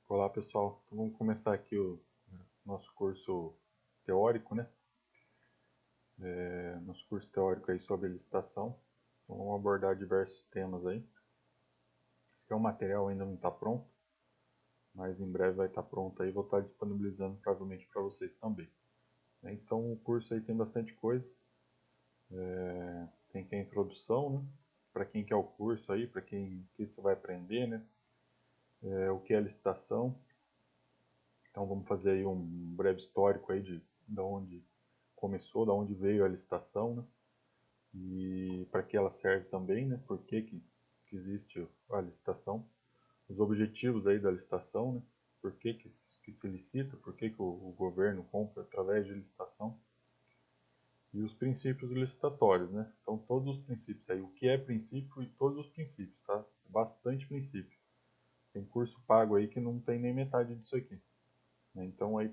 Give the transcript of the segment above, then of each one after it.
Olá pessoal, então vamos começar aqui o nosso curso teórico, né? Nosso curso teórico aí sobre licitação. Então, vamos abordar diversos temas aí. Esse aqui é um material ainda não está pronto, mas em breve vai estar pronto aí. Vou estar disponibilizando provavelmente para vocês também. Então o curso aí tem bastante coisa. Tem aqui a introdução, né? Para quem quer o curso aí, para quem que você vai aprender, né? O que é licitação. Então vamos fazer aí um breve histórico aí de onde começou, da onde veio a licitação, né? E para que ela serve também, né? Por que existe a licitação, os objetivos aí da licitação, né? Por que se licita, por que o governo compra através de licitação e os princípios licitatórios, né? Então todos os princípios aí, o que é princípio e todos os princípios, tá? Bastante princípio. Tem curso pago aí que não tem nem metade disso aqui, né? Então aí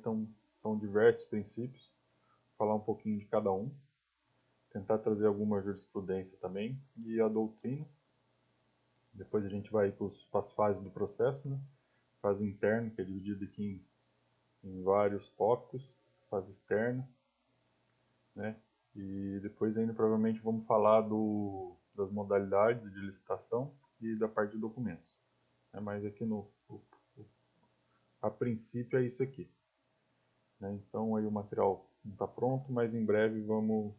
são diversos princípios, vou falar um pouquinho de cada um, tentar trazer alguma jurisprudência também e a doutrina. Depois a gente vai para as fases do processo, né? Fase interna, que é dividida aqui em vários tópicos, fase externa, né? E depois ainda provavelmente vamos falar das modalidades de licitação e da parte de documentos. Mas aqui a princípio é isso aqui, né? Então aí o material não está pronto, mas em breve vou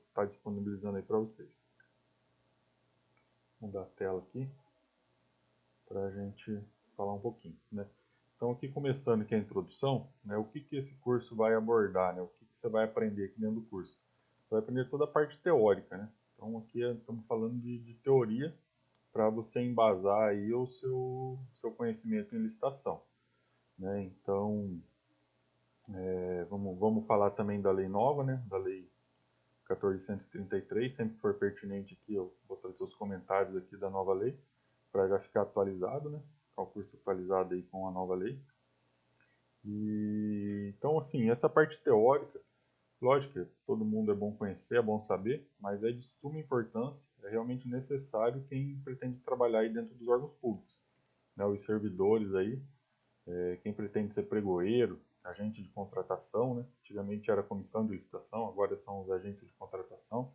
estar disponibilizando aí para vocês. Vou mudar a tela aqui para a gente falar um pouquinho, né? Então aqui começando aqui a introdução, né, o que esse curso vai abordar, né, o que você vai aprender aqui dentro do curso? Você vai aprender toda a parte teórica, né? Então aqui estamos falando de teoria para você embasar aí o seu conhecimento em licitação, né? Então vamos falar também da lei nova, né, da lei 14.133, sempre que for pertinente aqui eu vou trazer os comentários aqui da nova lei para já ficar atualizado, né? Ficar o curso atualizado aí com a nova lei. E então assim, essa parte teórica, lógico que todo mundo é bom conhecer, é bom saber, mas é de suma importância, é realmente necessário quem pretende trabalhar aí dentro dos órgãos públicos, né? Os servidores aí, quem pretende ser pregoeiro, agente de contratação, né? Antigamente era comissão de licitação, agora são os agentes de contratação,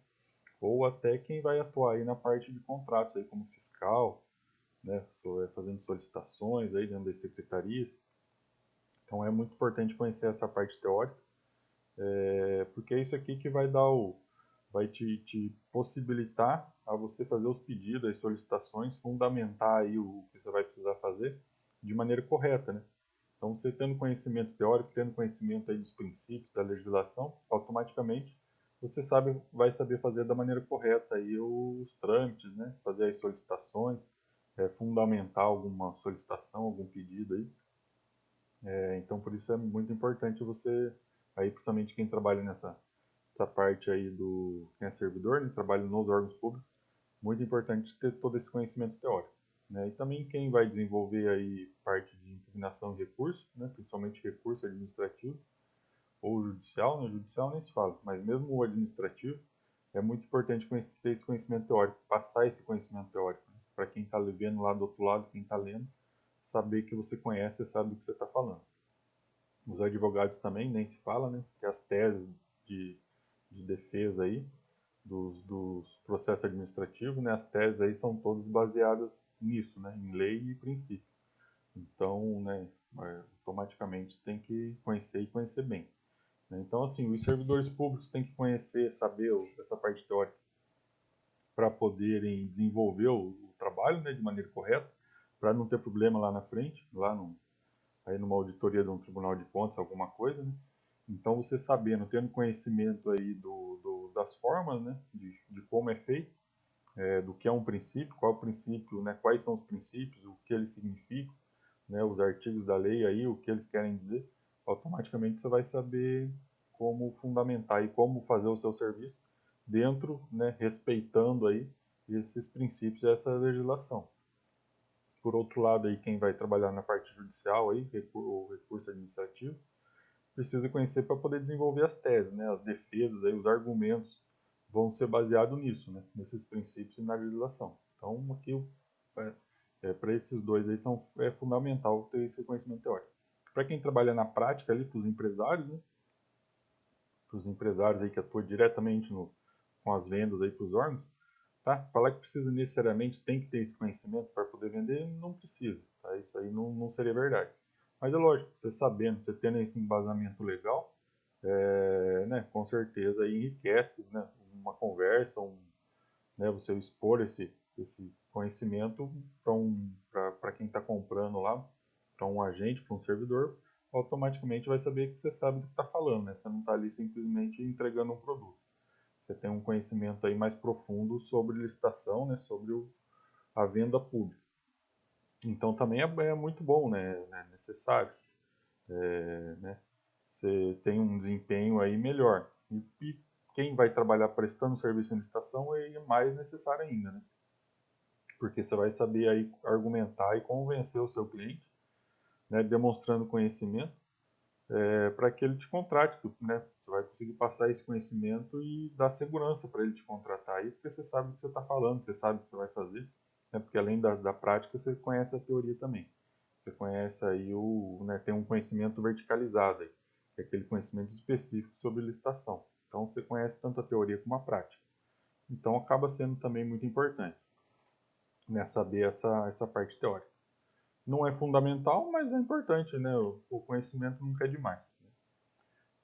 ou até quem vai atuar aí na parte de contratos aí como fiscal, né? Fazendo solicitações aí dentro das secretarias. Então é muito importante conhecer essa parte teórica, porque é isso aqui que vai te possibilitar a você fazer os pedidos, as solicitações, fundamentar aí o que você vai precisar fazer de maneira correta, né? Então, você tendo conhecimento teórico, tendo conhecimento aí dos princípios da legislação, automaticamente você vai saber fazer da maneira correta aí os trâmites, né? Fazer as solicitações, fundamentar alguma solicitação, algum pedido aí. Então, por isso é muito importante você, aí principalmente quem trabalha essa parte aí quem é servidor, né, trabalha nos órgãos públicos, muito importante ter todo esse conhecimento teórico, né? E também quem vai desenvolver aí parte de impugnação de recurso, né, principalmente recurso administrativo ou judicial, né, judicial nem se fala, mas mesmo o administrativo, é muito importante ter esse conhecimento teórico, passar esse conhecimento teórico, né, para quem está vendo lá do outro lado, quem está lendo, saber que você conhece e sabe do que você está falando. Os advogados também, nem se fala, né? Que as teses de defesa aí dos processos administrativos, né? As teses aí são todas baseadas nisso, né? Em lei e princípio. Então, né? Automaticamente tem que conhecer e conhecer bem, né? Então, assim, os servidores públicos têm que conhecer, saber essa parte teórica para poderem desenvolver o trabalho, né? De maneira correta, para não ter problema lá na frente, aí numa auditoria de um tribunal de contas, alguma coisa, né? Então você sabendo, tendo conhecimento aí das formas, né, de como é feito, do que é um princípio, qual é o princípio, né, quais são os princípios, o que eles significam, né, os artigos da lei aí, o que eles querem dizer, automaticamente você vai saber como fundamentar e como fazer o seu serviço dentro, né, respeitando aí esses princípios e essa legislação. Por outro lado, aí, quem vai trabalhar na parte judicial, aí, o recurso administrativo, precisa conhecer para poder desenvolver as teses, né? As defesas, aí, os argumentos vão ser baseados nisso, né? Nesses princípios e na legislação. Então, aqui Para esses dois aí é fundamental ter esse conhecimento teórico. Para quem trabalha na prática ali, para os empresários, né? Para os empresários aí que atuam diretamente com as vendas aí para os órgãos, tá? Falar que precisa necessariamente tem que ter esse conhecimento para poder vender, não precisa, tá? Isso aí não seria verdade. Mas é lógico, você sabendo, você tendo esse embasamento legal, né, com certeza aí enriquece, né, uma conversa, né, você expor esse conhecimento para quem está comprando lá, para um agente, para um servidor, automaticamente vai saber que você sabe do que está falando, né? Você não está ali simplesmente entregando um produto. Você tem um conhecimento aí mais profundo sobre licitação, né, sobre a venda pública. Então também é muito bom, né, é necessário, né? Você tem um desempenho aí melhor. E quem vai trabalhar prestando serviço em licitação é mais necessário ainda, né? Porque você vai saber aí argumentar e convencer o seu cliente, né, demonstrando conhecimento, para que ele te contrate, né? Você vai conseguir passar esse conhecimento e dar segurança para ele te contratar aí, porque você sabe o que você está falando, você sabe o que você vai fazer, né? Porque além da prática, você conhece a teoria também. Você conhece aí né, tem um conhecimento verticalizado aí, que é aquele conhecimento específico sobre licitação. Então você conhece tanto a teoria como a prática. Então acaba sendo também muito importante, né, saber essa parte teórica. Não é fundamental, mas é importante, né? O conhecimento nunca é demais, né?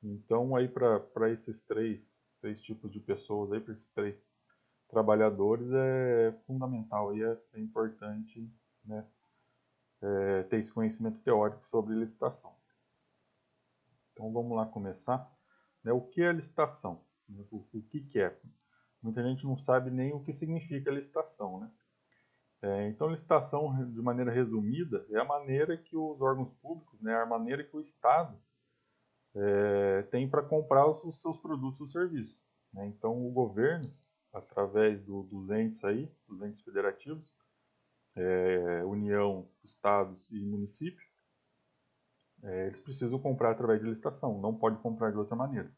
Então, aí para esses três tipos de pessoas, aí para esses três trabalhadores, é fundamental e é importante, né, ter esse conhecimento teórico sobre licitação. Então, vamos lá começar. Né, o que é licitação? O que é? Muita gente não sabe nem o que significa licitação, né? Então, licitação, de maneira resumida, é a maneira que os órgãos públicos, né, a maneira que o Estado tem para comprar os seus produtos ou serviços, né? Então, o governo, através dos entes aí, dos entes federativos, União, Estados e município, eles precisam comprar através de licitação, não pode comprar de outra maneira,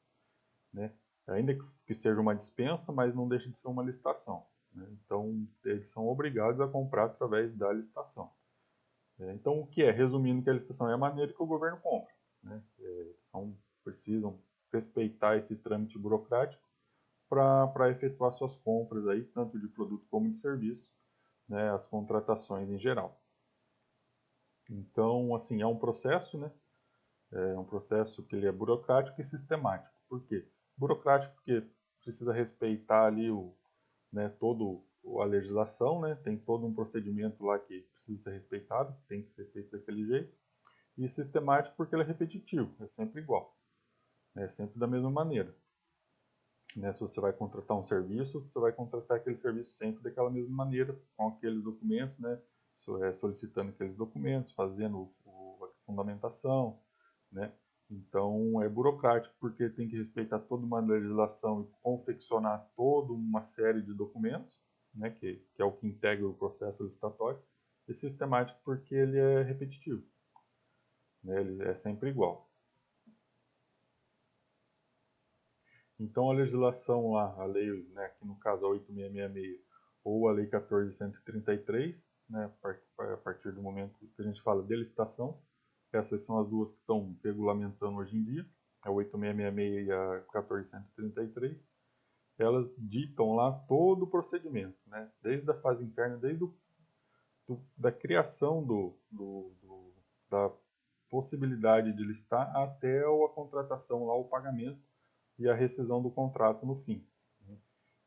né? Ainda que seja uma dispensa, mas não deixa de ser uma licitação, né? Então, eles são obrigados a comprar através da licitação. Então, o que é? Resumindo, que a licitação é a maneira que o governo compra, né? Precisam respeitar esse trâmite burocrático para efetuar suas compras aí, tanto de produto como de serviço, né, as contratações em geral. Então, assim, é um processo, né? É um processo que ele é burocrático e sistemático. Por quê? Burocrático porque precisa respeitar ali né, toda a legislação, né? Tem todo um procedimento lá que precisa ser respeitado, tem que ser feito daquele jeito. E sistemático porque ele é repetitivo, é sempre igual, é sempre da mesma maneira. Né? Se você vai contratar um serviço, você vai contratar aquele serviço sempre daquela mesma maneira, com aqueles documentos, né? Solicitando aqueles documentos, fazendo a fundamentação, né? Então é burocrático porque tem que respeitar toda uma legislação e confeccionar toda uma série de documentos, né? Que é o que integra o processo licitatório. E sistemático porque ele é repetitivo, né? Ele é sempre igual. Então, a legislação lá, a lei, né, que no caso a 8666 ou a lei 14.133, né, a partir do momento que a gente fala de licitação, essas são as duas que estão regulamentando hoje em dia, a 8666 e a 14.133, elas ditam lá todo o procedimento, né, desde a fase interna, desde da criação da possibilidade de listar até a contratação lá, o pagamento e a rescisão do contrato no fim.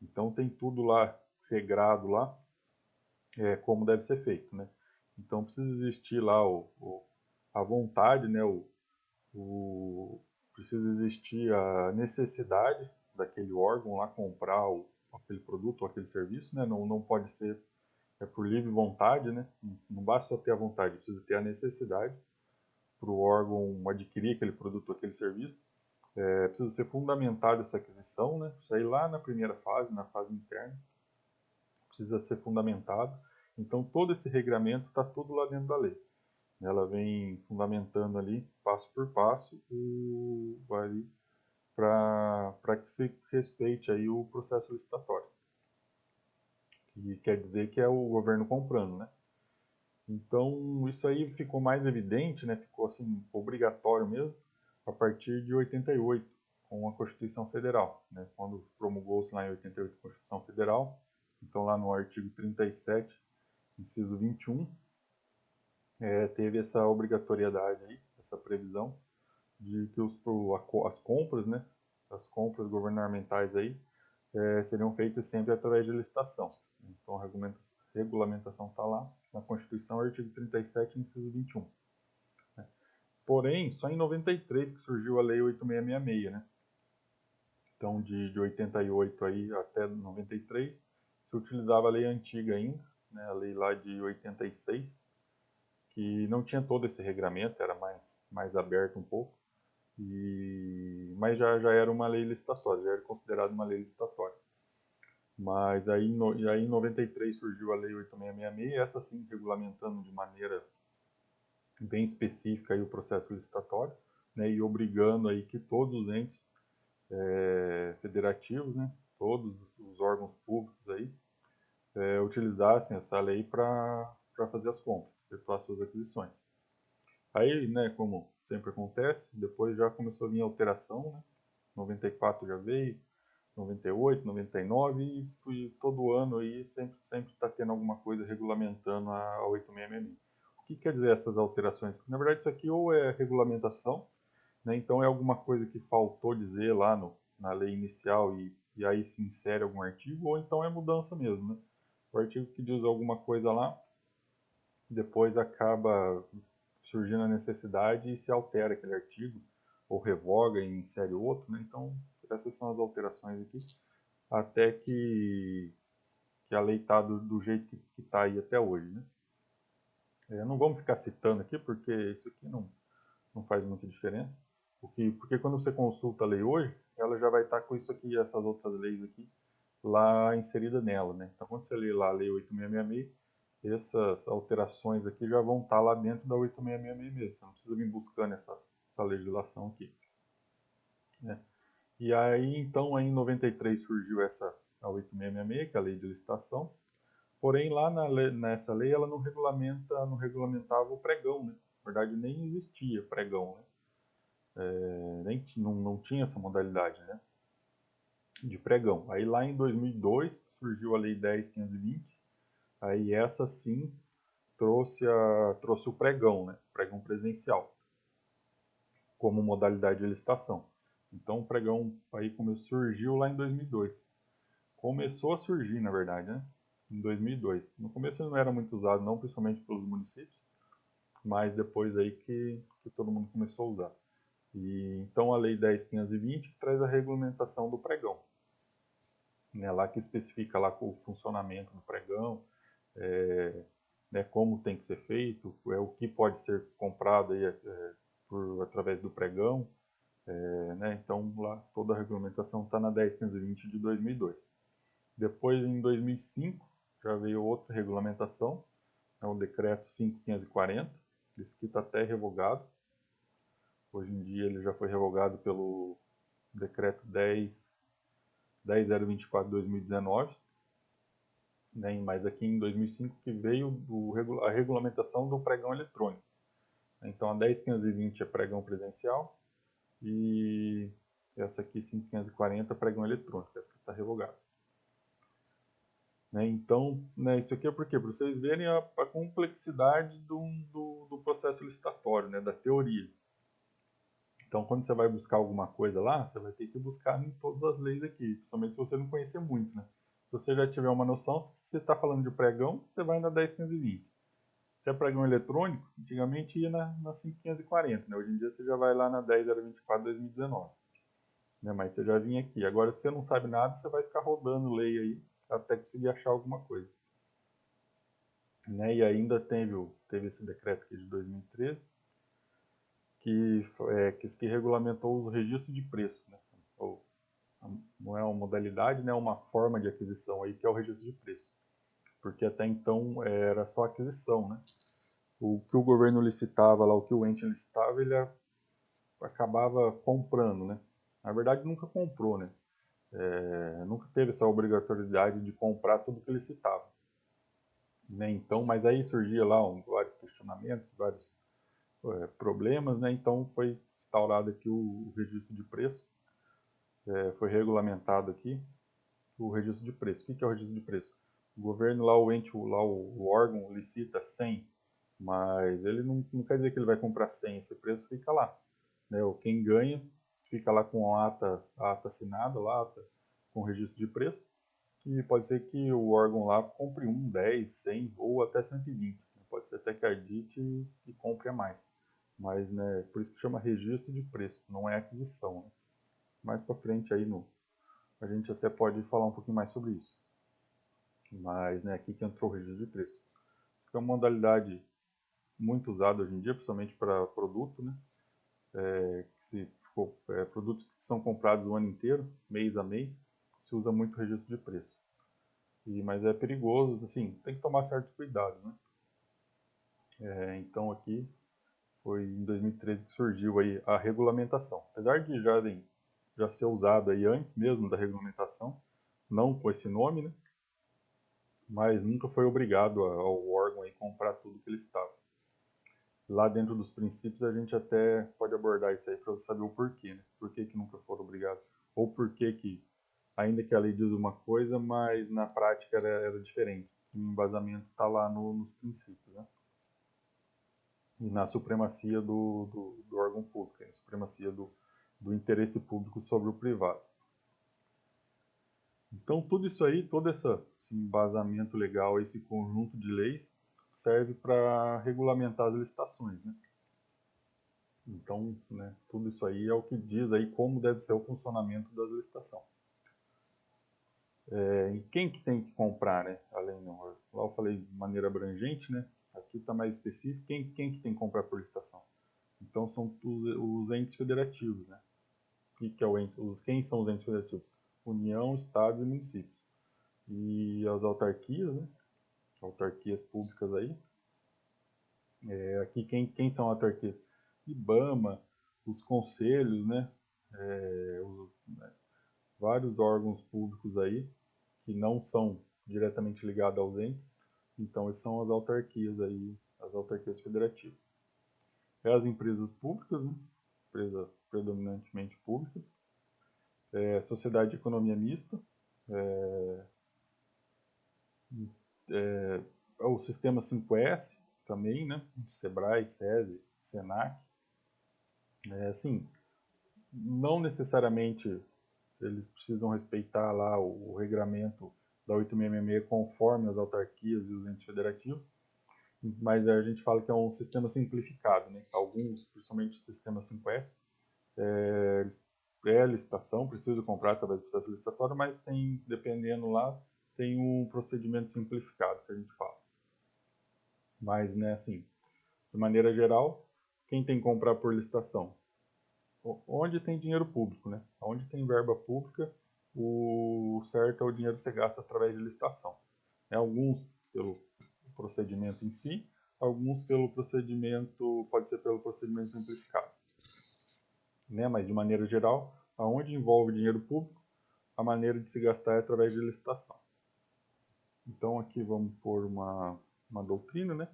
Então tem tudo lá regrado lá, como deve ser feito, né? Então precisa existir lá a vontade, né? Precisa existir a necessidade daquele órgão lá comprar aquele produto ou aquele serviço, né? Não pode ser por livre vontade, né? Não basta só ter a vontade, precisa ter a necessidade para o órgão adquirir aquele produto ou aquele serviço. Precisa ser fundamentada essa aquisição, né? Isso aí lá na primeira fase, na fase interna, precisa ser fundamentado. Então, todo esse regramento está tudo lá dentro da lei. Ela vem fundamentando ali, passo por passo, para que se respeite aí o processo licitatório. Que quer dizer que é o governo comprando, né? Então, isso aí ficou mais evidente, né? Ficou assim, obrigatório mesmo, a partir de 88, com a Constituição Federal, né? Quando promulgou-se lá em 88 a Constituição Federal, então lá no artigo 37, inciso 21, teve essa obrigatoriedade aí, essa previsão de que as compras, né? As compras governamentais aí seriam feitas sempre através de licitação. Então a regulamentação está lá na Constituição, artigo 37, inciso 21. Porém, só em 93 que surgiu a Lei 8666, né? Então de 88 aí até 93 se utilizava a lei antiga ainda, né? A lei lá de 86, que não tinha todo esse regramento, era mais aberto um pouco, mas já era uma lei licitatória, já era considerada uma lei licitatória. Mas aí em 93 surgiu a Lei 8666, essa sim regulamentando de maneira bem específica aí o processo licitatório, né, e obrigando aí que todos os entes federativos, né, todos os órgãos públicos aí, utilizassem essa lei para fazer as compras, efetuar suas aquisições. Aí, né, como sempre acontece, depois já começou a vir a alteração, né, 94 já veio, 98, 99 e todo ano aí sempre está tendo alguma coisa regulamentando a 8666. O que quer dizer essas alterações? Na verdade, isso aqui ou é regulamentação, né, então é alguma coisa que faltou dizer lá na lei inicial e aí se insere algum artigo, ou então é mudança mesmo. Né? O artigo que diz alguma coisa lá, depois acaba surgindo a necessidade e se altera aquele artigo, ou revoga e insere outro. Né? Então, essas são as alterações aqui até que a lei está do jeito que está aí até hoje. Né? Não vamos ficar citando aqui, porque isso aqui não faz muita diferença. Porque quando você consulta a lei hoje, ela já vai estar com isso aqui, essas outras leis aqui, lá inserida nela. Né? Então, quando você lê lá a lei 8666, essas alterações aqui já vão estar lá dentro da 8666 mesmo. Você não precisa vir buscando essa legislação aqui. Né? E aí, então, aí em 93 surgiu a 8666, que é a lei de licitação. Porém, lá nessa lei, ela não regulamentava o pregão, né? Na verdade, nem existia pregão, né? Não tinha essa modalidade, né? De pregão. Aí lá em 2002 surgiu a lei 10.520, aí essa sim trouxe o pregão, né? Pregão presencial, como modalidade de licitação. Então o pregão aí surgiu lá em 2002. Começou a surgir, na verdade, né? Em 2002. No começo ele não era muito usado, não, principalmente pelos municípios, mas depois aí que todo mundo começou a usar. E então a Lei 10.520 traz a regulamentação do pregão, né? Lá que especifica lá o funcionamento do pregão, né, como tem que ser feito, o que pode ser comprado aí, através do pregão, né? Então lá toda a regulamentação está na 10.520 de 2002. Depois, em 2005, já veio outra regulamentação, é o decreto 5.540, esse aqui está até revogado. Hoje em dia ele já foi revogado pelo decreto 10.024 de 2019, né? Mas aqui em 2005 que veio a regulamentação do pregão eletrônico. Então a 10.520 é pregão presencial e essa aqui 5.540 é pregão eletrônico, essa que está revogada. Né? Então, né, isso aqui é por quê? Para vocês verem a complexidade do processo licitatório, né, da teoria. Então, quando você vai buscar alguma coisa lá, você vai ter que buscar em todas as leis aqui, principalmente se você não conhecer muito. Né? Se você já tiver uma noção, se você está falando de pregão, você vai na 10.520. Se é pregão eletrônico, antigamente ia na 5.540. Né? Hoje em dia você já vai lá na 10.024 de 2019. Né? Mas você já vinha aqui. Agora, se você não sabe nada, você vai ficar rodando lei aí, até conseguir achar alguma coisa. Né? E ainda teve esse decreto aqui de 2013, que regulamentou os registros de preço. Né? Não é uma modalidade, né? É uma forma de aquisição aí, que é o registro de preço. Porque até então era só aquisição. Né? O que o governo licitava lá, o que o ente licitava, ele acabava comprando. Né? Na verdade, nunca comprou. Né? Nunca teve essa obrigatoriedade de comprar tudo que licitava. né? Então, mas aí surgia lá vários questionamentos, vários problemas, né? Então foi instaurado aqui o registro de preço, foi regulamentado aqui o registro de preço. O que é o registro de preço? O governo lá, o ente, lá o órgão licita 100, mas ele não quer dizer que ele vai comprar 100, esse preço fica lá, né? Quem ganha fica lá com a ata assinada, lá, ata com registro de preço, e pode ser que o órgão lá compre 1, 10, 100 ou até 120. Pode ser até que acredite e compre a mais. Mas, né, por isso que chama registro de preço, não é aquisição. Né? Mais para frente aí a gente até pode falar um pouquinho mais sobre isso. Mas, né, aqui que entrou o registro de preço. Isso é uma modalidade muito usada hoje em dia, principalmente para produto, né? Produtos que são comprados o ano inteiro, mês a mês, se usa muito o registro de preço. Mas é perigoso, assim, tem que tomar certos cuidados, né? Então aqui foi em 2013 que surgiu aí a regulamentação. Apesar de já ser usado aí antes mesmo da regulamentação, não com esse nome, né? Mas nunca foi obrigado ao órgão aí comprar tudo que ele estava. Lá dentro dos princípios a gente até pode abordar isso aí para você saber o porquê, né? Por que nunca foram obrigados? Ou por que, ainda que a lei diz uma coisa, mas na prática era diferente. O embasamento está lá nos princípios, né? E na supremacia do órgão público, na supremacia do interesse público sobre o privado. Então, tudo isso aí, todo esse embasamento legal, esse conjunto de leis, serve para regulamentar as licitações, né? Então, né, tudo isso aí é o que diz aí como deve ser o funcionamento das licitações. E quem que tem que comprar, né? Além, lá eu falei de maneira abrangente, né? Aqui está mais específico, quem que tem que comprar por licitação? Então, são os entes federativos, né? Que é quem são os entes federativos? União, Estados e municípios. E as autarquias, né? Autarquias públicas aí. Aqui quem são autarquias? IBAMA, os conselhos, né? Vários órgãos públicos aí que não são diretamente ligados aos entes. Então, essas são as autarquias aí, as autarquias federativas. As empresas públicas, né? Empresa predominantemente pública. Sociedade de economia mista. O sistema 5S também, né? Sebrae, SESI, Senac. Assim, não necessariamente eles precisam respeitar lá o regramento da 8666 conforme as autarquias e os entes federativos, mas a gente fala que é um sistema simplificado, né? Alguns, principalmente o sistema 5S, licitação, precisa comprar através do processo licitatório, mas tem, dependendo lá, tem um procedimento simplificado que a gente fala. Mas, né, assim, de maneira geral, quem tem que comprar por licitação? Onde tem dinheiro público, né? Onde tem verba pública, o certo é o dinheiro ser gasto através de licitação. Alguns pelo procedimento em si, alguns pelo procedimento, pode ser pelo procedimento simplificado. Né? Mas de maneira geral, aonde envolve dinheiro público, a maneira de se gastar é através de licitação. Então aqui vamos pôr uma doutrina, né?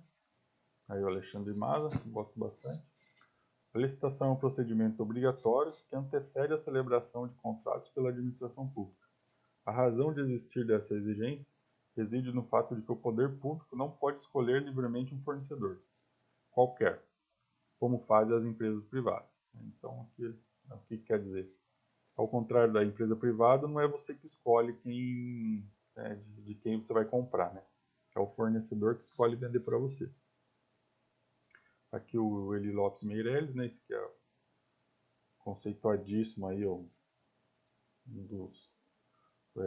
Aí o Alexandre Maza, gosto bastante. A licitação é um procedimento obrigatório que antecede a celebração de contratos pela administração pública. A razão de existir dessa exigência reside no fato de que o poder público não pode escolher livremente um fornecedor, qualquer, como fazem as empresas privadas. Então, aqui, o que quer dizer? Ao contrário da empresa privada, não é você que escolhe de quem você vai comprar, né? É o fornecedor que escolhe vender para você. Aqui o Eli Lopes Meirelles, né? Esse que é conceituadíssimo aí, um dos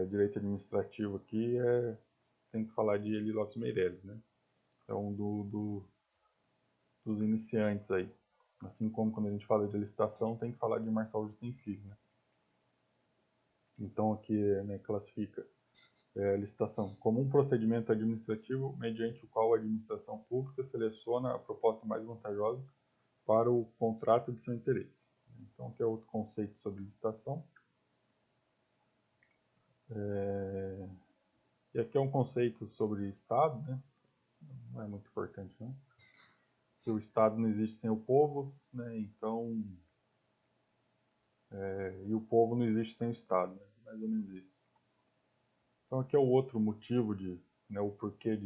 direito administrativo aqui, tem que falar de Eli Lopes Meirelles, né? É um dos iniciantes aí. Assim como quando a gente fala de licitação, tem que falar de Marçal Justin Filho, né? Então aqui, né, classifica licitação como um procedimento administrativo mediante o qual a administração pública seleciona a proposta mais vantajosa para o contrato de seu interesse. Então aqui é outro conceito sobre licitação. E aqui é um conceito sobre Estado, né? não é muito importante, não. Que o Estado não existe sem o povo, né? Então, e o povo não existe sem o Estado, né? Mais ou menos isso. Então aqui é o outro motivo né, o porquê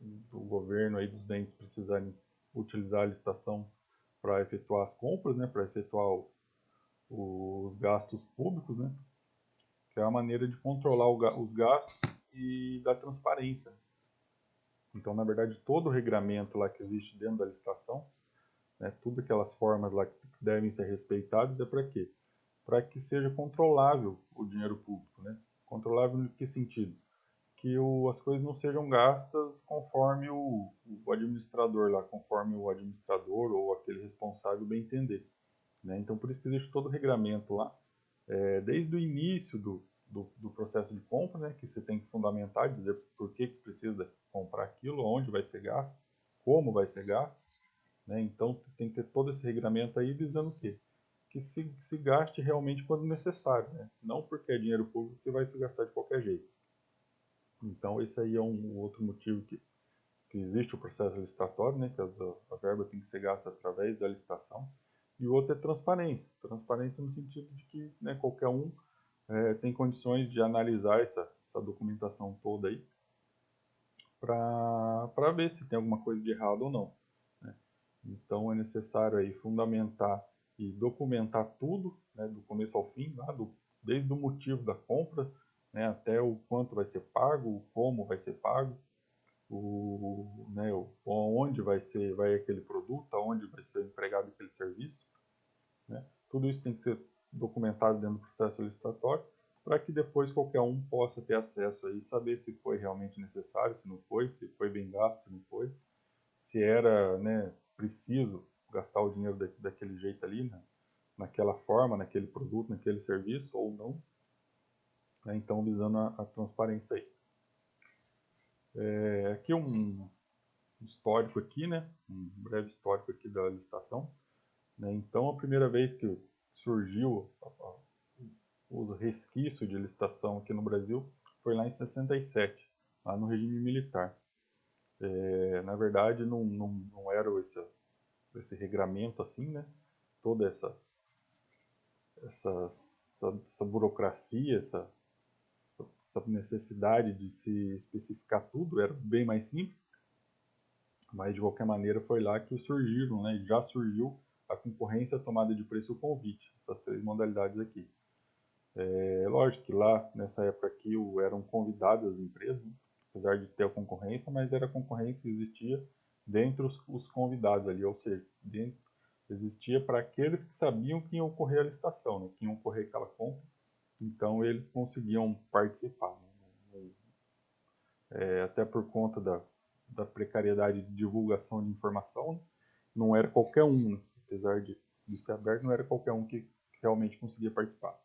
do governo aí dos entes precisarem utilizar a licitação para efetuar as compras, né? Para efetuar os gastos públicos, né? Que é a maneira de controlar os gastos e da transparência. Então, na verdade, todo o regramento lá que existe dentro da licitação, né, tudo aquelas formas lá que devem ser respeitadas, é para quê? Para que seja controlável o dinheiro público, né? Controlável em que sentido? Que as coisas não sejam gastas conforme o administrador lá, conforme o administrador ou aquele responsável bem entender, né? Então, por isso que existe todo o regramento lá, desde o início do processo de compra, né, que você tem que fundamentar, dizer por que precisa comprar aquilo, onde vai ser gasto, como vai ser gasto, né? Então tem que ter todo esse regramento aí visando o quê? Que se gaste realmente quando necessário, né? Não porque é dinheiro público que vai se gastar de qualquer jeito. Então esse aí é um outro motivo que existe o processo licitatório, né, que a verba tem que ser gasta através da licitação. E o outro é transparência. Transparência no sentido de que, né, qualquer um tem condições de analisar essa documentação toda aí para ver se tem alguma coisa de errado ou não, né? Então é necessário aí fundamentar e documentar tudo, né, do começo ao fim, lá desde o motivo da compra, né, até o quanto vai ser pago, o como vai ser pago, onde vai aquele produto, aonde vai ser empregado aquele serviço, né? Tudo isso tem que ser documentado dentro do processo licitatório para que depois qualquer um possa ter acesso aí e saber se foi realmente necessário, se não foi, se foi bem gasto, se não foi, se era, né, preciso gastar o dinheiro daquele jeito ali, né, naquela forma, naquele produto, naquele serviço ou não, né? Então visando a transparência aí. Aqui um histórico aqui, né, um breve histórico aqui da licitação, né? Então a primeira vez que surgiu o resquício de licitação aqui no Brasil foi lá em 67, lá no regime militar. Na verdade, não era esse regramento assim, né? Toda essa burocracia, essa necessidade de se especificar tudo, era bem mais simples, mas de qualquer maneira foi lá que surgiram, né? Já surgiu a concorrência, a tomada de preço e o convite, essas três modalidades aqui. Lógico que lá, nessa época aqui, eram convidadas as empresas, né? Apesar de ter a concorrência, mas era a concorrência que existia dentre os convidados ali, ou seja, existia para aqueles que sabiam que iam ocorrer a licitação, né? Que iam ocorrer aquela compra, então eles conseguiam participar, né? Até por conta da precariedade de divulgação de informação, né? Não era qualquer um, né? Apesar de ser aberto, não era qualquer um que realmente conseguia participar.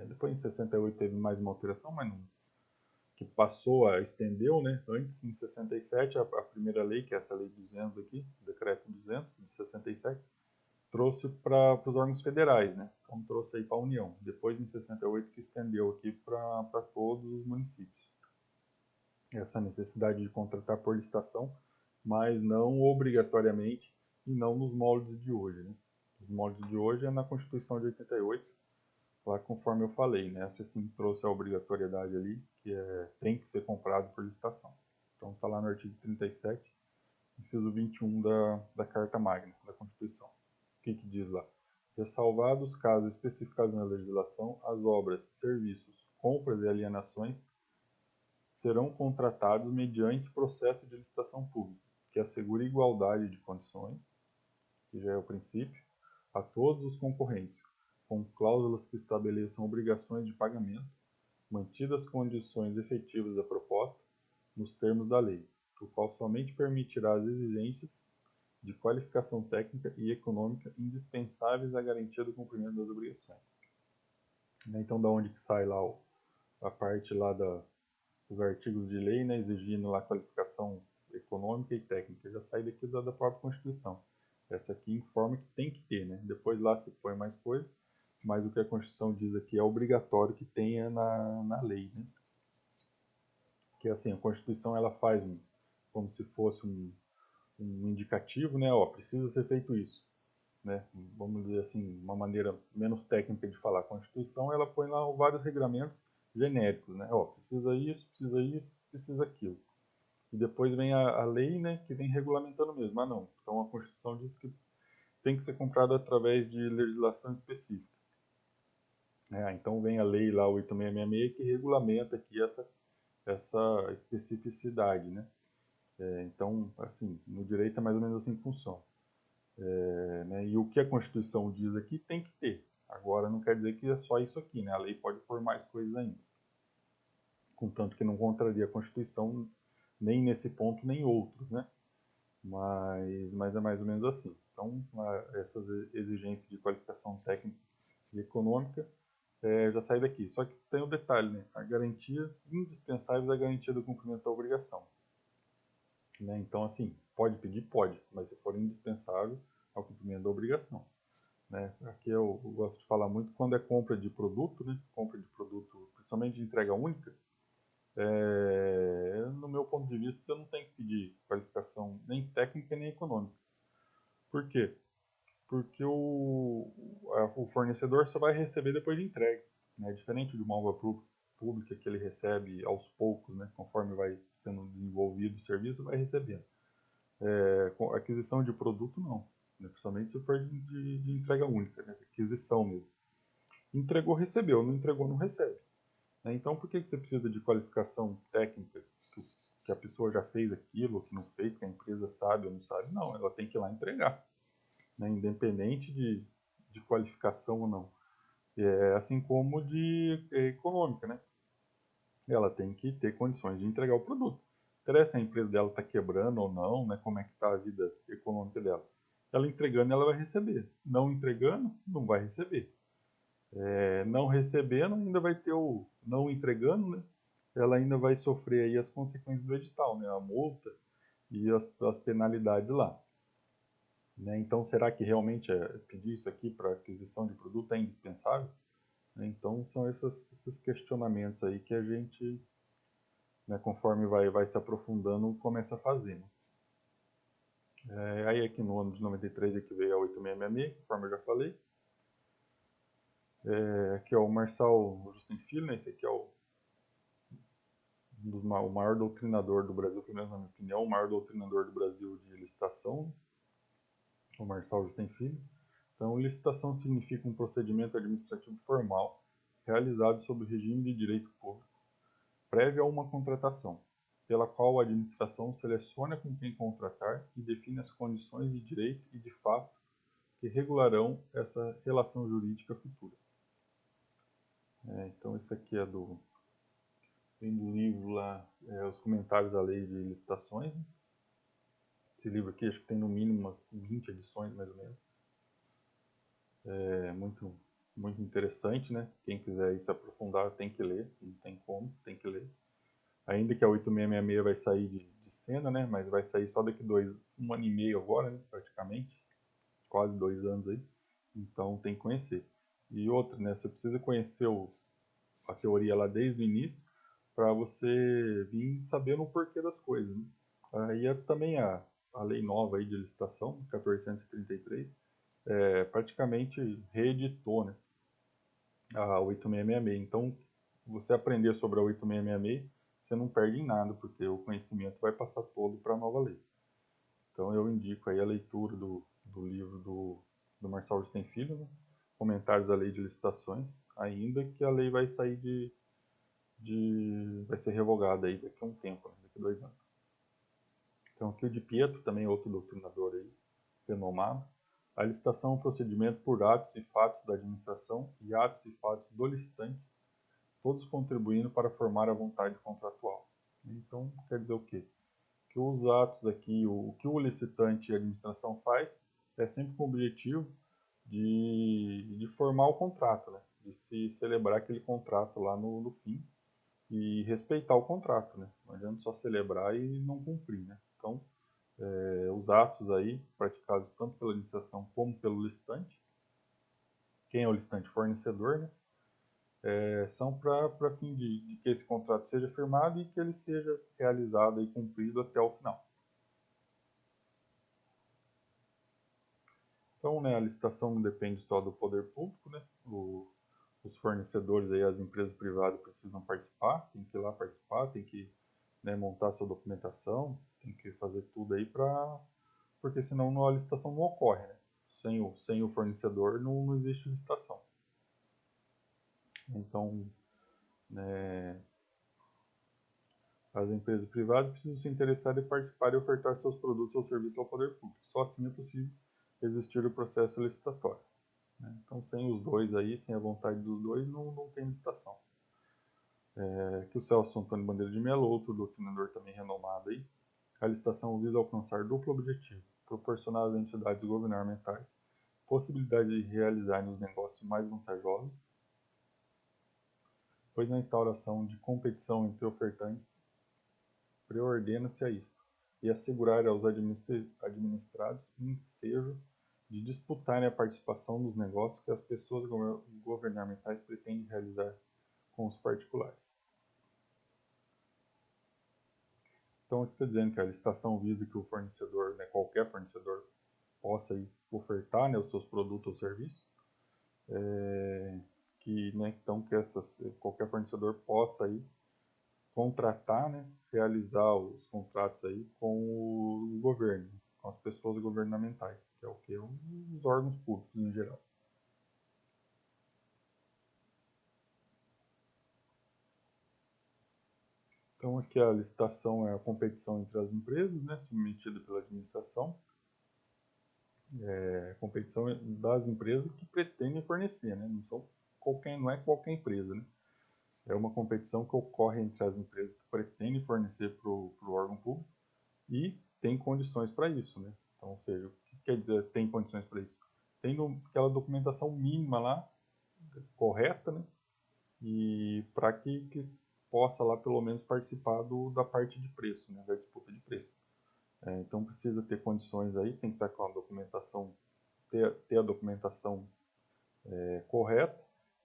Depois em 68 teve mais uma alteração, mas não, que passou estendeu, né? Antes, em 67, a primeira lei, que é essa lei 200 aqui, decreto 200 de 67, trouxe para os órgãos federais, né? Então trouxe aí para a União. Depois, em 68, que estendeu aqui para todos os municípios. Essa necessidade de contratar por licitação, mas não obrigatoriamente e não nos moldes de hoje, né? Os moldes de hoje é na Constituição de 88, lá conforme eu falei, né? Essa sim trouxe a obrigatoriedade ali, que tem que ser comprado por licitação. Então está lá no artigo 37, inciso 21 da Carta Magna, da Constituição. O que diz lá? Ressalvados os casos especificados na legislação, as obras, serviços, compras e alienações serão contratados mediante processo de licitação pública, que assegure igualdade de condições, que já é o princípio, a todos os concorrentes, com cláusulas que estabeleçam obrigações de pagamento, mantidas as condições efetivas da proposta, nos termos da lei, o qual somente permitirá as exigências de qualificação técnica e econômica indispensáveis à garantia do cumprimento das obrigações. Então, da onde que sai lá a parte lá dos artigos de lei, né, exigindo lá qualificação econômica e técnica, já sai daqui da própria Constituição. Essa aqui informa que tem que ter, né? Depois lá se põe mais coisa, mas o que a Constituição diz aqui é obrigatório que tenha na lei, né? que assim, a Constituição ela faz como se fosse um indicativo, né? Ó, precisa ser feito isso, né? Vamos dizer assim, uma maneira menos técnica de falar. A Constituição ela põe lá vários regramentos genéricos, né? Ó, precisa isso, precisa aquilo. E depois vem a lei, né, que vem regulamentando mesmo. Ah, não. Então a Constituição diz que tem que ser comprado através de legislação específica. Então vem a lei lá 8666 que regulamenta aqui essa especificidade, né? Então, assim, no direito é mais ou menos assim que funciona. Né? E o que a Constituição diz aqui tem que ter. Agora não quer dizer que é só isso aqui, né? A lei pode pôr mais coisas ainda. Contanto que não contraria a Constituição nem nesse ponto, nem outros, né? Mas é mais ou menos assim. Então, essas exigências de qualificação técnica e econômica já sai daqui. Só que tem um detalhe, né? A garantia indispensável é a garantia do cumprimento da obrigação. Né? Então, assim, pode pedir? Pode, mas se for indispensável ao cumprimento da obrigação. Né? Aqui eu gosto de falar muito quando é compra de produto, né? Compra de produto, principalmente de entrega única. No meu ponto de vista, você não tem que pedir qualificação nem técnica nem econômica. Por quê? Porque o fornecedor só vai receber depois de entrega. Né? Diferente de uma obra pública que ele recebe aos poucos, né? Conforme vai sendo desenvolvido o serviço, vai recebendo. Com aquisição de produto, não. Né? Principalmente se for de entrega única, né? Aquisição mesmo. Entregou, recebeu. Não entregou, não recebe. Né? Então, por que você precisa de qualificação técnica? Que a pessoa já fez aquilo, ou que não fez, que a empresa sabe ou não sabe? Não, ela tem que ir lá entregar. Né? Independente de qualificação ou não. Assim como de econômica, né? Ela tem que ter condições de entregar o produto. Interessa se a empresa dela está quebrando ou não, né? Como é que está a vida econômica dela. Ela entregando, ela vai receber. Não entregando, não vai receber. Não recebendo, ainda vai ter o não entregando, né? Ela ainda vai sofrer aí as consequências do edital, né? A multa e as penalidades lá. Né? Então, será que realmente pedir isso aqui para aquisição de produto é indispensável? Né? Então, são esses questionamentos aí que a gente, né, conforme vai se aprofundando, começa a fazer. Né? Aí aqui no ano de 93 é que veio a 8666, conforme eu já falei. Aqui é o Marçal Justin Filho, né? Esse aqui é o maior doutrinador do Brasil, pelo menos na minha opinião, o maior doutrinador do Brasil de licitação, o Marçal Justin Filho. Então, licitação significa um procedimento administrativo formal realizado sob o regime de direito público, prévio a uma contratação, pela qual a administração seleciona com quem contratar e define as condições de direito e de fato que regularão essa relação jurídica futura. Então, isso aqui vem do livro lá, Os Comentários à Lei de Licitações. Né? Esse livro aqui acho que tem no mínimo umas 20 edições, mais ou menos. É muito, muito interessante, né? Quem quiser ir se aprofundar tem que ler, não tem como, tem que ler. Ainda que a 8666 vai sair de cena, né? Mas vai sair só daqui um ano e meio agora, né? Praticamente. Quase 2 anos aí. Então tem que conhecer. E outra, né? Você precisa conhecer a teoria lá desde o início para você vir sabendo o porquê das coisas. Né? Aí também a lei nova aí de licitação, 1433, praticamente reeditou, né, a 8666. Então, você aprender sobre a 8666, você não perde em nada, porque o conhecimento vai passar todo para a nova lei. Então, eu indico aí a leitura do livro do Marçal Justin Filho, né? Comentários à Lei de Licitações, ainda que a lei vai sair vai ser revogada aí daqui a um tempo, né? Daqui a 2 anos. Então, aqui o de Pietro, também outro doutrinador aí, renomado. A licitação é um procedimento por atos e fatos da administração e atos e fatos do licitante, todos contribuindo para formar a vontade contratual. Então, quer dizer o quê? Que os atos aqui, o que o licitante e a administração faz, é sempre com o objetivo de formar o contrato, né? De se celebrar aquele contrato lá no fim e respeitar o contrato, né? Não adianta só celebrar e não cumprir, né? Então, os atos aí, praticados tanto pela administração como pelo licitante. Quem é o licitante? Fornecedor, né? são para fim de que esse contrato seja firmado e que ele seja realizado e cumprido até o final. Então, né, a licitação não depende só do poder público, né? Os fornecedores, aí, as empresas privadas precisam participar, tem que ir lá participar, tem que, né, montar sua documentação, tem que fazer tudo aí porque senão a licitação não ocorre, né? Sem o fornecedor não existe licitação. Então, né, as empresas privadas precisam se interessar em participar e ofertar seus produtos ou serviços ao poder público. Só assim é possível existir o processo licitatório. Né? Então, sem os dois aí, sem a vontade dos dois, não tem licitação. Que o Celso Antônio Bandeira de Mello, outro doutrinador também renomado aí, a licitação visa alcançar duplo objetivo: proporcionar às entidades governamentais possibilidade de realizarem os negócios mais vantajosos, pois na instauração de competição entre ofertantes preordena-se a isto, e assegurar aos administrados o ensejo de disputarem a participação nos negócios que as pessoas governamentais pretendem realizar com os particulares. Então, aqui está dizendo que a licitação visa que o fornecedor, né, qualquer fornecedor, possa aí ofertar, né, os seus produtos ou serviços, então que qualquer fornecedor possa aí contratar, né, realizar os contratos aí com o governo, com as pessoas governamentais, que é o que? Os órgãos públicos em geral. Então aqui a licitação é a competição entre as empresas, né, submetida pela administração. Competição das empresas que pretendem fornecer, né, não é qualquer empresa, né. É uma competição que ocorre entre as empresas que pretendem fornecer para o órgão público e tem condições para isso, né. Então, ou seja, o que quer dizer tem condições para isso? Tem aquela documentação mínima lá, correta, né, e para que possa lá pelo menos participar da parte de preço, né, da disputa de preço. Então precisa ter condições aí, tem que estar com a documentação, ter a documentação correta,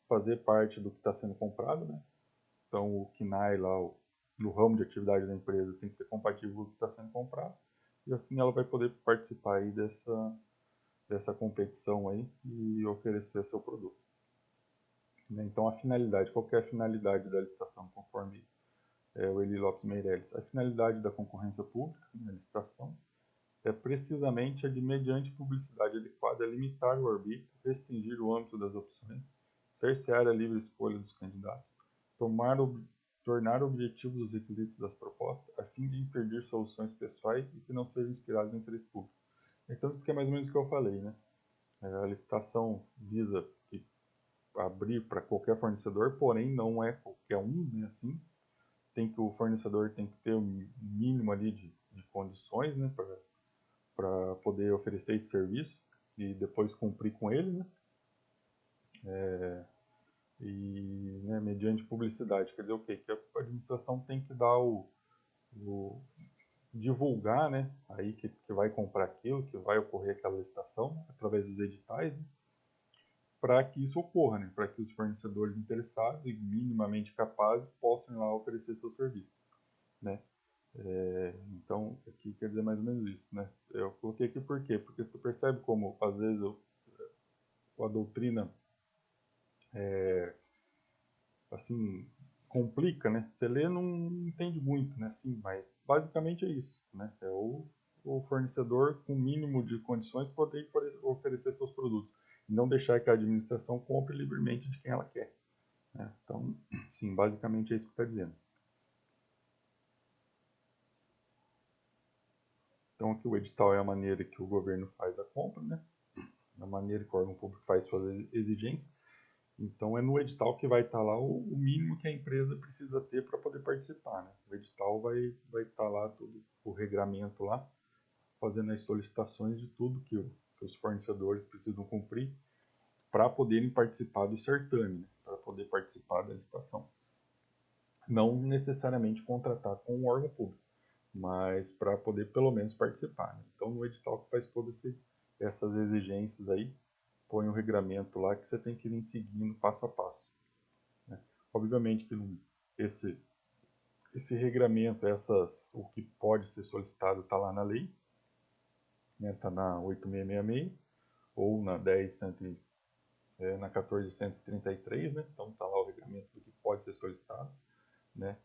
fazer parte do que está sendo comprado, né? Então o KNAI lá, no ramo de atividade da empresa tem que ser compatível com o que está sendo comprado, e assim ela vai poder participar aí dessa competição aí e oferecer seu produto. Então a finalidade, qual que é a finalidade da licitação, conforme o Eli Lopes Meirelles? A finalidade da concorrência pública na licitação é precisamente a de, mediante publicidade adequada, limitar o arbítrio, restringir o âmbito das opções, cercear a livre escolha dos candidatos, tornar objetivos os requisitos das propostas, a fim de impedir soluções pessoais e que não sejam inspiradas no interesse público. Então, isso que é mais ou menos o que eu falei, né? A licitação visa abrir para qualquer fornecedor, porém não é qualquer um, né? Assim, o fornecedor tem que ter um mínimo ali de condições, né? Para poder oferecer esse serviço e depois cumprir com ele, né? Né, mediante publicidade, quer dizer o quê? Que a administração tem que dar divulgar, né? Aí que vai comprar aquilo, que vai ocorrer aquela licitação através dos editais, né? Para que isso ocorra, né? Para que os fornecedores interessados e minimamente capazes possam ir lá oferecer seu serviço, né? Então, aqui quer dizer mais ou menos isso, né? Eu coloquei aqui por quê? Porque tu percebe como, às vezes, a doutrina, assim, complica, né? Você lê não entende muito, né? Assim, mas basicamente é isso, né? É o fornecedor com o mínimo de condições poder oferecer seus produtos. E não deixar que a administração compre livremente de quem ela quer. Né? Então, sim, basicamente é isso que está dizendo. Então aqui o edital é a maneira que o governo faz a compra, né? A maneira que o órgão público faz suas exigências. Então é no edital que vai estar lá o mínimo que a empresa precisa ter para poder participar, né? O edital vai estar lá todo o regramento lá, fazendo as solicitações de tudo que os fornecedores precisam cumprir para poderem participar do certame, né? Para poder participar da licitação. Não necessariamente contratar com o órgão público, mas para poder pelo menos participar. Né? Então no edital que faz todas essas exigências aí, põe um regramento lá que você tem que ir seguindo passo a passo. Obviamente que esse regramento, o que pode ser solicitado está lá na lei, né? Está na 8666 ou na 14.133, né? Então está lá o regramento do que pode ser solicitado, né?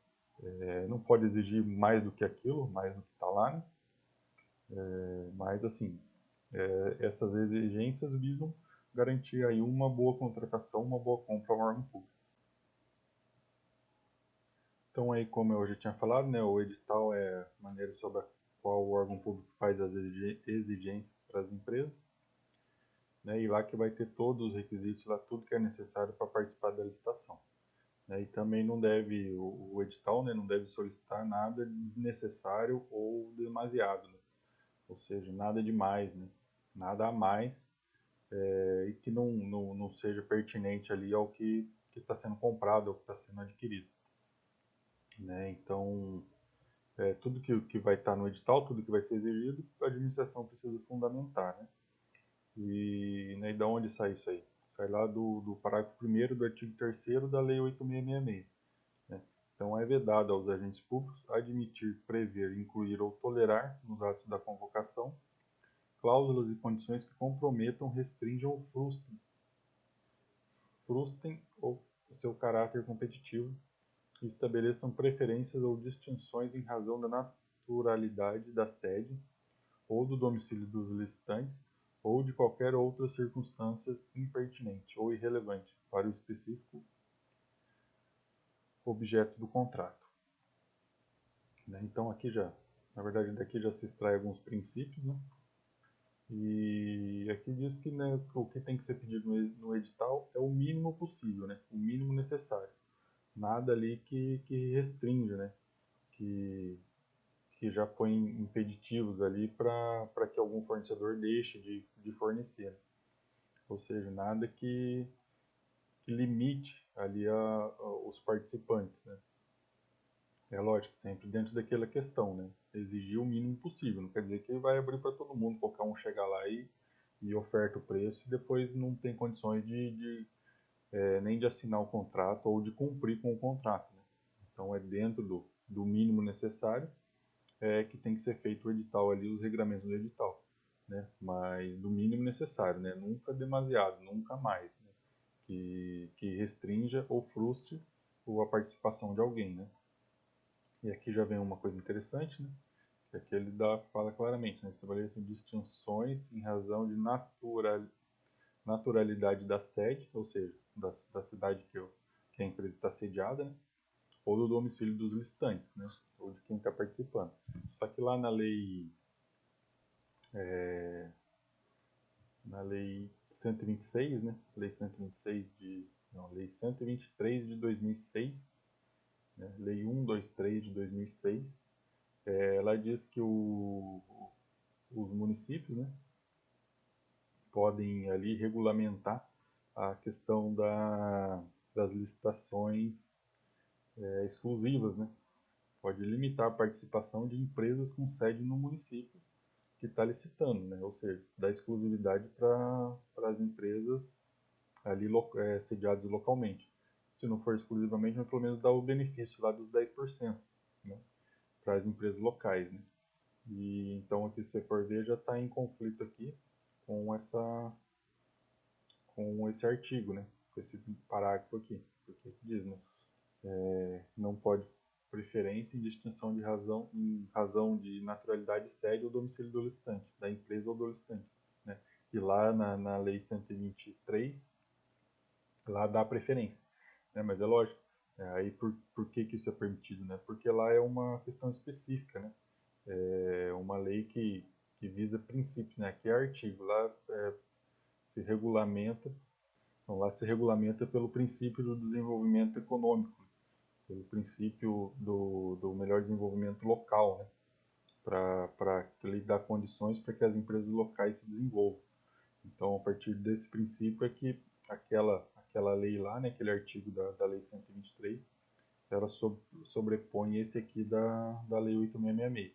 Não pode exigir mais do que aquilo, mais do que está lá, né? Mas assim, essas exigências visam garantir aí uma boa contratação, uma boa compra ao órgão público. Então aí, como eu já tinha falado, né, o edital é a maneira sobre a qual o órgão público faz as exigências para as empresas, né, e lá que vai ter todos os requisitos, lá tudo que é necessário para participar da licitação. Né, e também não deve, o edital, né, não deve solicitar nada desnecessário ou demasiado, né? Ou seja, nada demais, né? Nada a mais, e que não seja pertinente ali ao que está sendo comprado, ao que está sendo adquirido. Né? Então, tudo que vai estar no edital, tudo que vai ser exigido, a administração precisa fundamentar. Né? E de onde sai isso aí? Sai lá do parágrafo 1º do artigo 3º da Lei 8666. Né? Então, é vedado aos agentes públicos admitir, prever, incluir ou tolerar nos atos da convocação cláusulas e condições que comprometam, restringam ou frustrem o seu caráter competitivo e estabeleçam preferências ou distinções em razão da naturalidade da sede ou do domicílio dos licitantes ou de qualquer outra circunstância impertinente ou irrelevante para o específico objeto do contrato. Então aqui na verdade daqui já se extrai alguns princípios, né? E aqui diz que, né, o que tem que ser pedido no edital é o mínimo possível, né? O mínimo necessário. Nada ali que restringe, né? Que já põe impeditivos ali para que algum fornecedor deixe de fornecer. Ou seja, nada que limite ali os participantes, né? É lógico, sempre dentro daquela questão, né? Exigir o mínimo possível. Não quer dizer que vai abrir para todo mundo, qualquer um chegar lá e oferta o preço e depois não tem condições nem de assinar o contrato ou de cumprir com o contrato. Né? Então é dentro do mínimo necessário que tem que ser feito o edital ali, os regramentos do edital. Né? Mas do mínimo necessário, né? Nunca demasiado, nunca mais. Né? Que restrinja ou frustre a participação de alguém. Né? E aqui já vem uma coisa interessante, né? Que aqui ele fala claramente, né? Estabelece distinções em razão de naturalidade da sede, ou seja, da cidade que a empresa está sediada, né? Ou do domicílio dos licitantes, né? Ou de quem está participando. Só que lá na lei 126, né? Lei 126 lei 123 de 2006, né? Lei 123 de 2006, ela diz que os municípios, né, podem ali regulamentar a questão das licitações exclusivas, né? Pode limitar a participação de empresas com sede no município que está licitando, né? Ou seja, dar exclusividade para as empresas ali sediadas localmente. Se não for exclusivamente, mas pelo menos dar o benefício lá dos 10%, né? Para as empresas locais, né? E então aqui, se você for ver, já está em conflito aqui com esse artigo, né? Com esse parágrafo aqui, porque aqui diz, né? Não pode preferência em distinção em razão de naturalidade, sede ou domicílio do licitante, da empresa ou do licitante, né? E lá na lei 123, lá dá preferência, né? Mas é lógico, aí por que isso é permitido, né? Porque lá é uma questão específica, né? É uma lei que visa princípios, né? Aqui é artigo, lá se regulamenta, então lá se regulamenta pelo princípio do desenvolvimento econômico, pelo princípio do melhor desenvolvimento local, né? Para ele dar condições para que as empresas locais se desenvolvam. Então, a partir desse princípio é que aquela lei lá, né, aquele artigo da Lei 123, ela sobrepõe esse aqui da Lei 8666.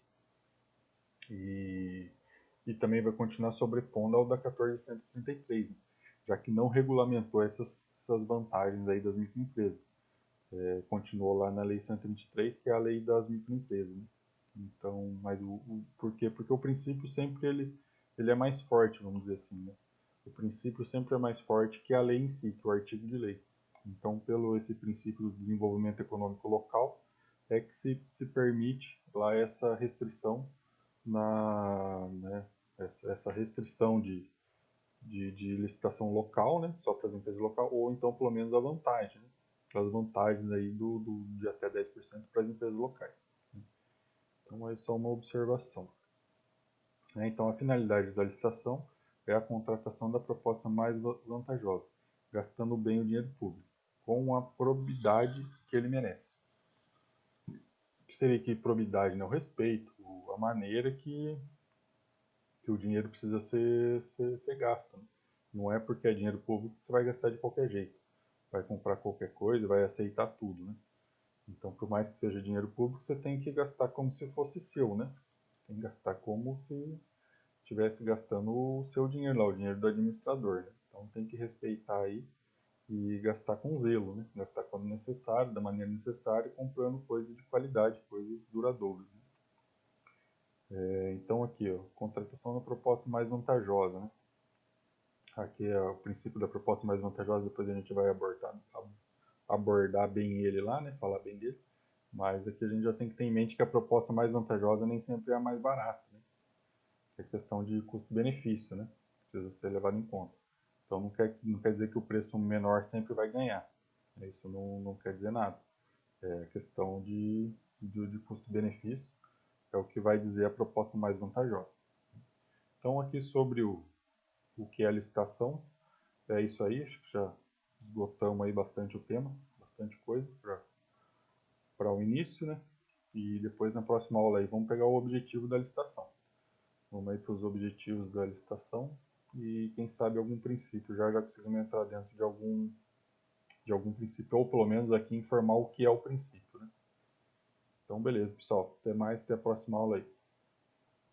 E também vai continuar sobrepondo ao da 14.133, né, já que não regulamentou essas vantagens aí das microempresas. continuou lá na Lei 123, que é a lei das microempresas, né? Então, mas por quê? Porque o princípio sempre ele é mais forte, vamos dizer assim, né? O princípio sempre é mais forte que a lei em si, que o artigo de lei. Então, pelo esse princípio do desenvolvimento econômico local, é que se permite lá essa restrição né, essa restrição de licitação local, né, só para as empresas locais, ou então pelo menos a vantagem, né, as vantagens aí de até 10% para as empresas locais. Então, é só uma observação. Então, a finalidade da licitação é a contratação da proposta mais vantajosa, gastando bem o dinheiro público, com a probidade que ele merece. O que seria que probidade? Né? O respeito, a maneira que o dinheiro precisa ser gasto. Né? Não é porque é dinheiro público que você vai gastar de qualquer jeito. Vai comprar qualquer coisa, vai aceitar tudo. Né? Então, por mais que seja dinheiro público, você tem que gastar como se fosse seu. Né? Tem que gastar como se estivesse gastando o seu dinheiro lá, o dinheiro do administrador. Né? Então, tem que respeitar aí e gastar com zelo. Né? Gastar quando necessário, da maneira necessária, comprando coisas de qualidade, coisas duradouras. Né? Então, aqui, ó, contratação da proposta mais vantajosa. Né? Aqui é o princípio da proposta mais vantajosa, depois a gente vai abordar bem ele lá, né? Falar bem dele. Mas aqui a gente já tem que ter em mente que a proposta mais vantajosa nem sempre é a mais barata, né? É questão de custo-benefício, né? Precisa ser levado em conta. Então não quer dizer que o preço menor sempre vai ganhar. Isso não quer dizer nada. É questão de custo-benefício, é o que vai dizer a proposta mais vantajosa. Então aqui sobre o que é a licitação, é isso aí, acho que já esgotamos aí bastante o tema, bastante coisa para o início, né? E depois na próxima aula aí vamos pegar o objetivo da licitação. Vamos aí para os objetivos da licitação e quem sabe algum princípio, já conseguimos entrar dentro de algum princípio, ou pelo menos aqui informar o que é o princípio, né? Então beleza, pessoal, até mais, até a próxima aula aí.